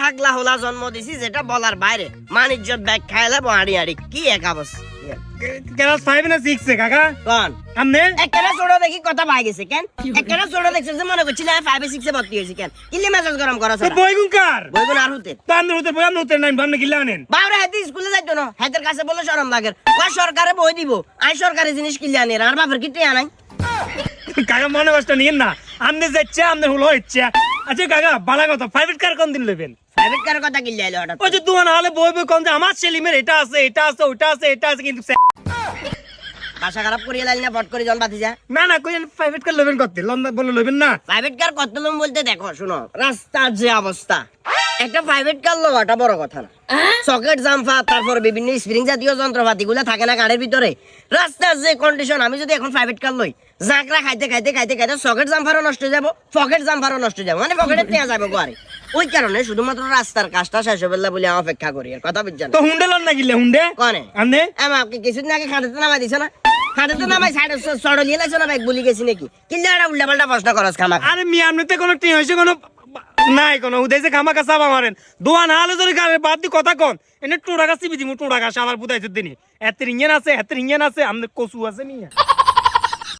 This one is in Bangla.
হাগলা হোলা জন্ম দিছি যেটা বলার বাইরে মানিজ্য ব্যাগ খাইলে বাড়ি আড়ি কি এক অবস্থা ক্লাস 5 না 6 এ কাকা কোন আমনে একরা ছোট দেখি কথা ভাই গেছে কেন একরা ছোট দেখছিস যে মনে করছিস 5 6 এ ভর্তি হইছি কেন কিল্লে মেজাজ গরম করছ তো বইগুন কার বইগুন আর হতে তান্দ্র হতে বই আমনে হতে নাই ভাবনে কি লানেন বাবরে হাতে স্কুলে যাইতো না হাতের কাছে বলে শরম লাগে কয় সরকারে বই দিব আই সরকারি জিনিস কিল্লে আনি আর বাপের কি টিয়া নাই কাকা মনে কষ্ট নিয়েন না আমনে যাচ্ছে আমনে হলো ইচ্ছা আচ্ছা কাকা বালা কথা প্রাইভেট কার কোন দিন নেবেন প্রাইভেট কার কথা কিল্লে আইলো হঠাৎ ওই যে দুয়ান হালে বই বই কোন যে আমার সেলিমের এটা আছে ওটা আছে কিন্তু ভাষা খারাপ করিয়ে লাইল না ফট করে জন বাতি যা না না কই প্রাইভেট কার লবেন করতে লন্ডন বলে লবেন না প্রাইভেট কার কত লোম বলতে দেখো শুনো রাস্তার যে অবস্থা একটা প্রাইভেট কার লওয়াটা বড় কথা না সকেট জাম্পার তারপর বিভিন্ন স্প্রিং জাতীয় যন্ত্রপাতি গুলা থাকে না গাড়ির ভিতরে রাস্তার যে কন্ডিশন আমি যদি এখন প্রাইভেট কার লই জাকরা খাইতে সকেট জাম্পারও নষ্ট হয়ে যাবো পকেট জাম্পারও নষ্ট হয়ে যাবো মানে পকেটে নেওয়া যাবে গাড়ি ওই কারণে শুধুমাত্র রাস্তার কাজটা শেষ হবে বলে আমি অপেক্ষা করি আর কথা বুঝছেন তো হুন্ডে লন না গিলে হুন্ডে কনে আমনে আমাকে কিছুদিন আগে খাটাতে নামাই দিছ না খাটাতে নামাই সাইড সড় নিয়ে লাগছো না ব্যাগ বলি গেছি নাকি কিন্তু একটা উল্টা পাল্টা প্রশ্ন করস খামা আরে মি আমনেতে কোনো টি হইছে কোনো নাই কোনো উদাইছে খামা কাসাবা মারেন দুয়ান হালে যদি গালে বাদ দি কথা কোন এনে টোড়া গাছি বিজি মু টোড়া গাছ আবার বুদাইছে দিনি এত ইঞ্জিন আছে আমনে কসু আছে মিয়া